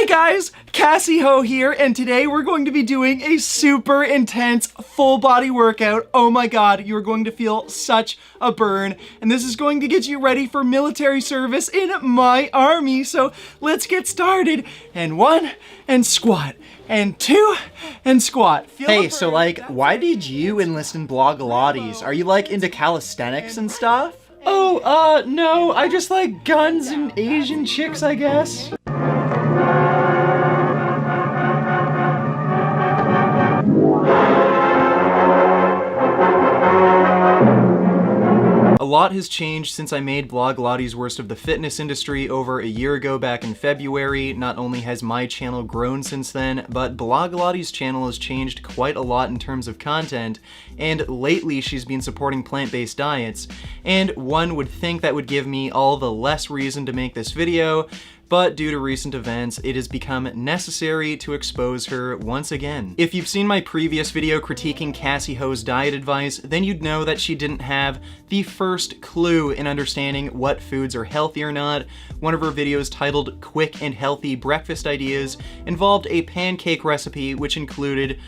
guys, Cassie Ho here, and today we're going to be doing a super intense full body workout. Oh my god, you're going to feel such a burn, and this is going to get you ready for military service in my army. So let's get started. And 1, and squat, and 2, and squat. Hey, so like, why did you enlist in Blogilates? Are you like into calisthenics and stuff? Oh, no, I just like guns and Asian chicks, I guess. A lot has changed since I made Blogilates Worst of the Fitness Industry over a year ago back in February. Not only has my channel grown since then, but Blogilates' channel has changed quite a lot in terms of content, and lately she's been supporting plant-based diets, and one would think that would give me all the less reason to make this video, but due to recent events, it has become necessary to expose her once again. If you've seen my previous video critiquing Cassie Ho's diet advice, then you'd know that she didn't have the first clue in understanding what foods are healthy or not. One of her videos titled Quick and Healthy Breakfast Ideas involved a pancake recipe which included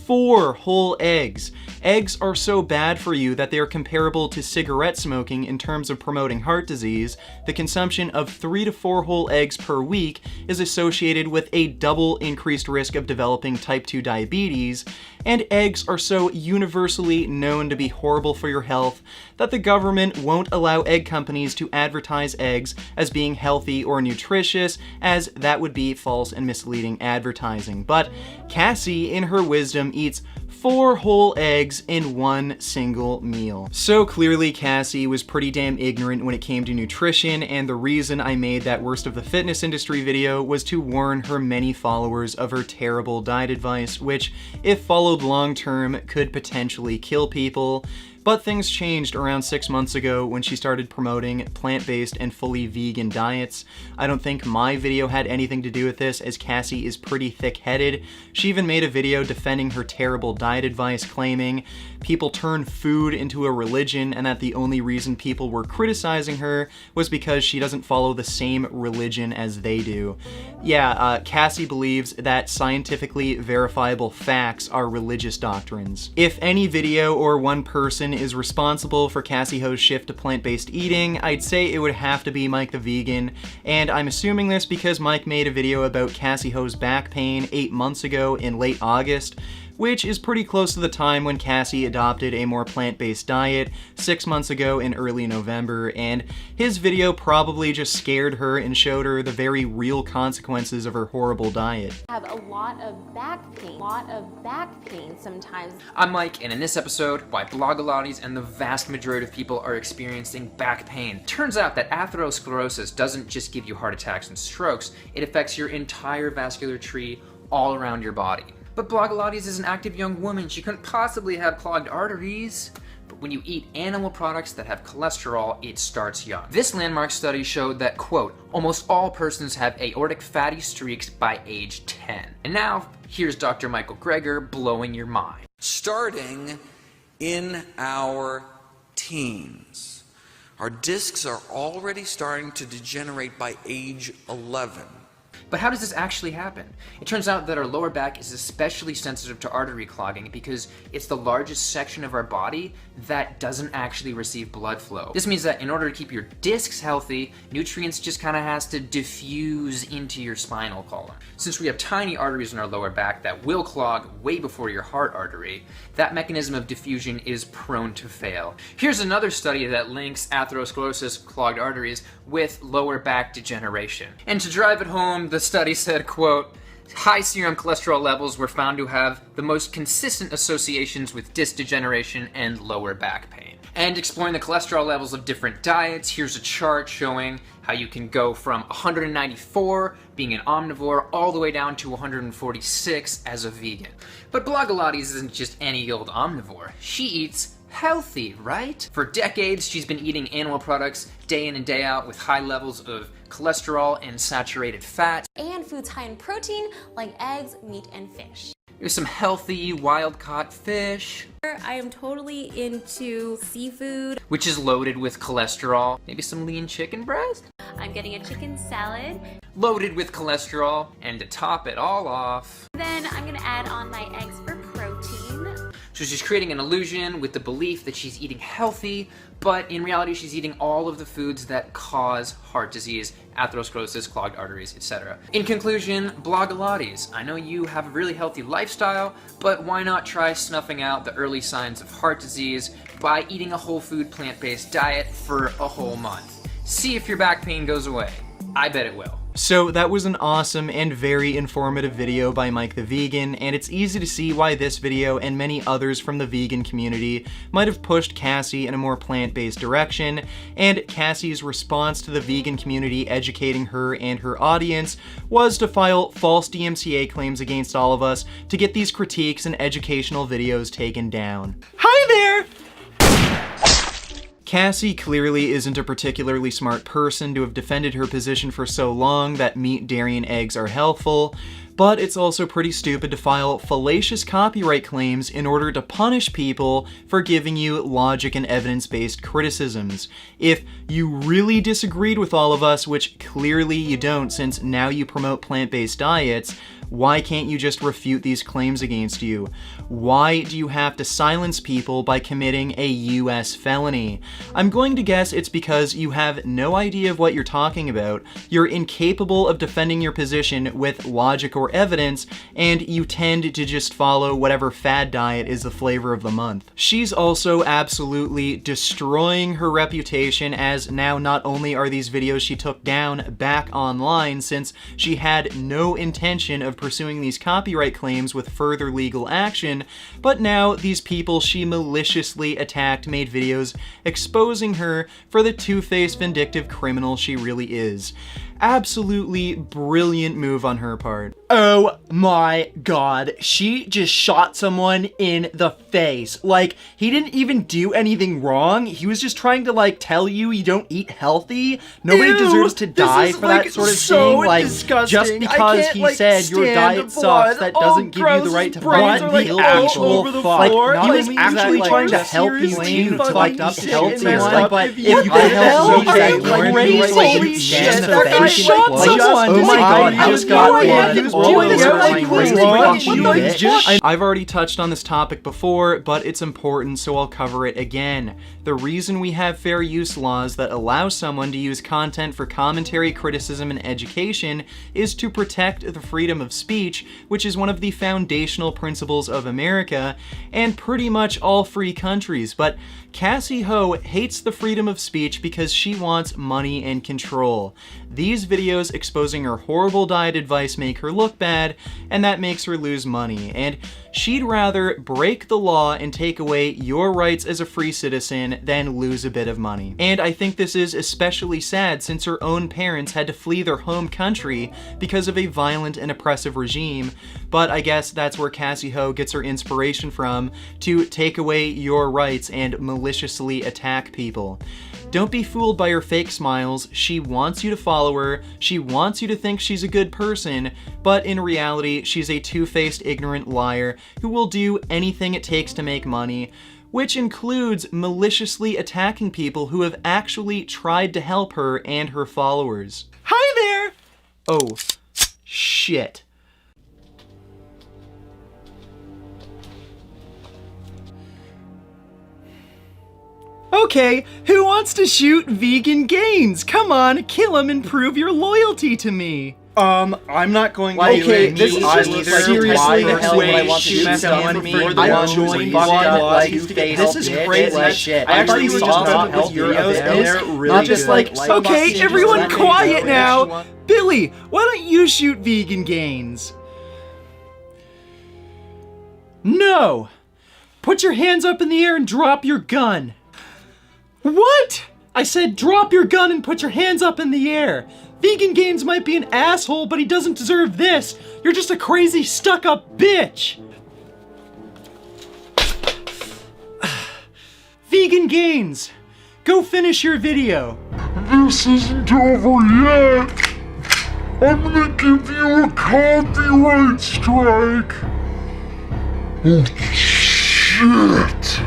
4 whole eggs. Eggs are so bad for you that they are comparable to cigarette smoking in terms of promoting heart disease. The consumption of 3 to 4 whole eggs per week is associated with a double increased risk of developing type 2 diabetes, and eggs are so universally known to be horrible for your health that the government won't allow egg companies to advertise eggs as being healthy or nutritious, as that would be false and misleading advertising. But Cassie, in her wisdom, eats 4 whole eggs in one single meal. So clearly Cassie was pretty damn ignorant when it came to nutrition, and the reason I made that Worst of the Fitness Industry video was to warn her many followers of her terrible diet advice, which, if followed long term, could potentially kill people. But things changed around 6 months ago when she started promoting plant-based and fully vegan diets. I don't think my video had anything to do with this, as Cassie is pretty thick-headed. She even made a video defending her terrible diet advice, claiming people turn food into a religion and that the only reason people were criticizing her was because she doesn't follow the same religion as they do. Yeah, Cassie believes that scientifically verifiable facts are religious doctrines. If any video or one person is responsible for Cassie Ho's shift to plant-based eating, I'd say it would have to be Mike the Vegan, and I'm assuming this because Mike made a video about Cassie Ho's back pain 8 months ago in late August, which is pretty close to the time when Cassie adopted a more plant-based diet 6 months ago in early November, and his video probably just scared her and showed her the very real consequences of her horrible diet. I have a lot of back pain sometimes. I'm Mike, and in this episode, why Blogilates and the vast majority of people are experiencing back pain. Turns out that atherosclerosis doesn't just give you heart attacks and strokes, it affects your entire vascular tree all around your body. But Blogilates is an active young woman. She couldn't possibly have clogged arteries. But when you eat animal products that have cholesterol, it starts young. This landmark study showed that, quote, almost all persons have aortic fatty streaks by age 10. And now, here's Dr. Michael Greger blowing your mind. Starting in our teens, our discs are already starting to degenerate by age 11. But how does this actually happen? It turns out that our lower back is especially sensitive to artery clogging because it's the largest section of our body that doesn't actually receive blood flow. This means that in order to keep your discs healthy, nutrients just kind of has to diffuse into your spinal column. Since we have tiny arteries in our lower back that will clog way before your heart artery, that mechanism of diffusion is prone to fail. Here's another study that links atherosclerosis, clogged arteries, with lower back degeneration. And to drive it home, the study said, quote, high serum cholesterol levels were found to have the most consistent associations with disc degeneration and lower back pain. And exploring the cholesterol levels of different diets, here's a chart showing how you can go from 194 being an omnivore all the way down to 146 as a vegan. But Blogilates isn't just any old omnivore. She eats healthy, right? For decades, she's been eating animal products day in and day out with high levels of cholesterol and saturated fat. And foods high in protein like eggs, meat, and fish. Here's some healthy wild-caught fish. I am totally into seafood. Which is loaded with cholesterol. Maybe some lean chicken breast? I'm I'm getting a chicken salad. Loaded with cholesterol, and to top it all off, Then I'm gonna add on my eggs for protein. so she's creating an illusion with the belief that she's eating healthy, but in reality she's eating all of the foods that cause heart disease, atherosclerosis, clogged arteries, etc. In conclusion, Blogilates, I know you have a really healthy lifestyle, but why not try snuffing out the early signs of heart disease by eating a whole food plant-based diet for a whole month? See if your back pain goes away. I bet it will. So that was an awesome and very informative video by Mike the Vegan, and it's easy to see why this video and many others from the vegan community might have pushed Cassie in a more plant-based direction, and Cassie's response to the vegan community educating her and her audience was to file false DMCA claims against all of us to get these critiques and educational videos taken down. Hi there! Cassie clearly isn't a particularly smart person to have defended her position for so long that meat, dairy, and eggs are healthful, but it's also pretty stupid to file fallacious copyright claims in order to punish people for giving you logic and evidence-based criticisms. If you really disagreed with all of us, which clearly you don't since now you promote plant-based diets, why can't you just refute these claims against you? Why do you have to silence people by committing a US felony? I'm going to guess it's because you have no idea of what you're talking about, you're incapable of defending your position with logic or evidence, and you tend to just follow whatever fad diet is the flavor of the month. She's also absolutely destroying her reputation, as now not only are these videos she took down back online since she had no intention of pursuing these copyright claims with further legal action, but now these people she maliciously attacked made videos exposing her for the two-faced vindictive criminal she really is. Absolutely brilliant move on her part. Oh my god, she just shot someone in the face. Like, he didn't even do anything wrong. He was just trying to, like, tell you you don't eat healthy. Nobody deserves to die for that sort of thing. Like, just because he said your diet sucks, that doesn't give you the right to kill actual fuck. He was actually trying to help you too, to, like, help someone. But if you could help me, that crazy, holy shit, that guy shot someone. Oh my god, I just got one. I've already touched on this topic before, but it's important, so I'll cover it again. The reason we have fair use laws that allow someone to use content for commentary, criticism, and education is to protect the freedom of speech, which is one of the foundational principles of America and pretty much all free countries. But Cassie Ho hates the freedom of speech because she wants money and control. These videos exposing her horrible diet advice make her look bad, and that makes her lose money. And she'd rather break the law and take away your rights as a free citizen than lose a bit of money. And I think this is especially sad since her own parents had to flee their home country because of a violent and oppressive regime. But I guess that's where Cassie Ho gets her inspiration from, to take away your rights and maliciously attack people. Don't be fooled by her fake smiles. She wants you to follow her, she wants you to think she's a good person, but in reality, she's a two-faced ignorant liar who will do anything it takes to make money, which includes maliciously attacking people who have actually tried to help her and her followers. Hi there! Oh, shit. Okay, who wants to shoot vegan gains? Come on, kill him and prove your loyalty to me. I'm not going to do it. This is just seriously the hell way I want to to shoot someone for for the the one join This is crazy shit. I actually saw some of your videos, and they're really not just good. like, okay, everyone quiet now. Billy, why don't you shoot vegan gains? No. Put your hands up in the air and drop your gun. What? I said drop your gun and put your hands up in the air. Vegan Gains might be an asshole, but he doesn't deserve this. You're just a crazy, stuck-up bitch. Vegan Gains, go finish your video. This isn't over yet. I'm gonna give you a copyright strike. Oh, shit.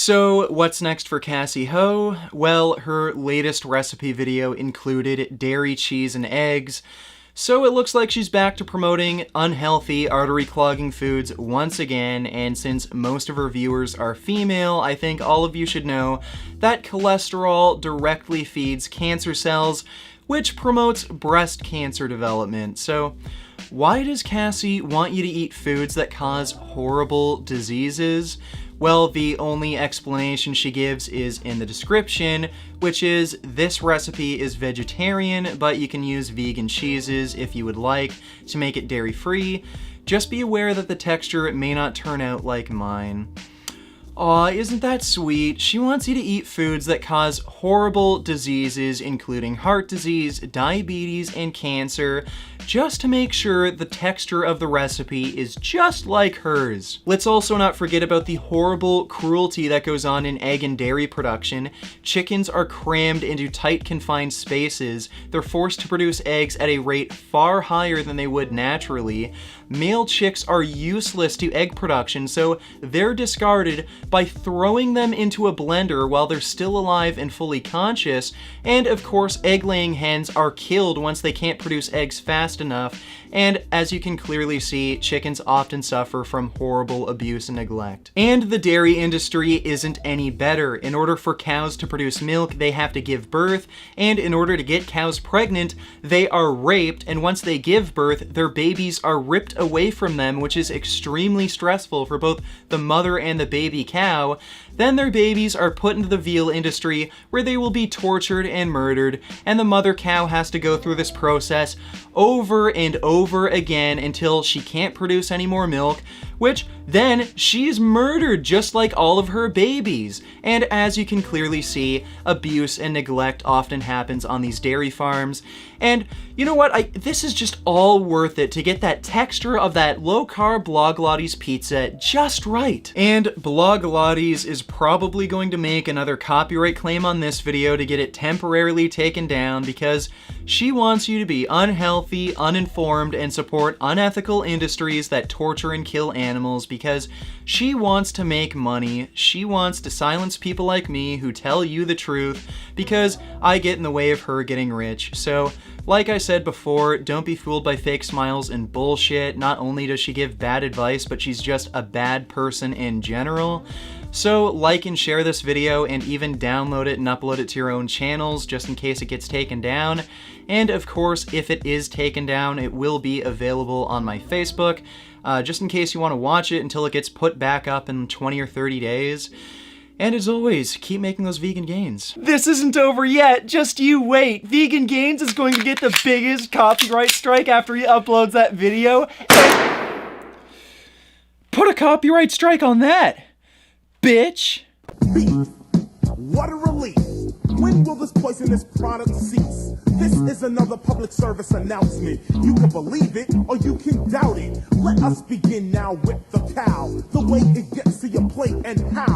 So what's next for Cassie Ho? Well, her latest recipe video included dairy, cheese, and eggs. So it looks like she's back to promoting unhealthy, artery-clogging foods once again, and since most of her viewers are female, I think all of you should know that cholesterol directly feeds cancer cells, which promotes breast cancer development. So why does Cassie want you to eat foods that cause horrible diseases? Well, the only explanation she gives is in the description, which is this recipe is vegetarian, but you can use vegan cheeses if you would like to make it dairy-free. Just be aware that the texture may not turn out like mine. Aw, isn't that sweet? She wants you to eat foods that cause horrible diseases, including heart disease, diabetes, and cancer, just to make sure the texture of the recipe is just like hers. Let's also not forget about the horrible cruelty that goes on in egg and dairy production. Chickens are crammed into tight, confined spaces. They're forced to produce eggs at a rate far higher than they would naturally. Male chicks are useless to egg production, so they're discarded by throwing them into a blender while they're still alive and fully conscious. And of course, egg-laying hens are killed once they can't produce eggs fast enough. And as you can clearly see, chickens often suffer from horrible abuse and neglect. And the dairy industry isn't any better. In order for cows to produce milk, they have to give birth, and in order to get cows pregnant, they are raped, and once they give birth, their babies are ripped away from them, which is extremely stressful for both the mother and the baby cow. Then their babies are put into the veal industry, where they will be tortured and murdered, and the mother cow has to go through this process over and over again until she can't produce any more milk, which then she's murdered just like all of her babies. And as you can clearly see, abuse and neglect often happens on these dairy farms. And you know what? This is just all worth it to get that texture of that low-carb Blogilates pizza just right. And Blogilates is probably going to make another copyright claim on this video to get it temporarily taken down because she wants you to be unhealthy, uninformed, and support unethical industries that torture and kill animals because she wants to make money. She wants to silence people like me who tell you the truth because I get in the way of her getting rich. So, like I said before, don't be fooled by fake smiles and bullshit. Not only does she give bad advice, but she's just a bad person in general. So like and share this video and even download it and upload it to your own channels just in case it gets taken down. And of course, if it is taken down, it will be available on my Facebook, just in case you want to watch it until it gets put back up in 20 or 30 days. And as always, keep making those vegan gains. This isn't over yet, just you wait. Vegan Gains is going to get the biggest copyright strike after he uploads that video. And put a copyright strike on that, bitch. What a relief. When will this poisonous product cease? This is another public service announcement. You can believe it or you can doubt it. Let us begin now with the cow. The way it gets to your plate and how.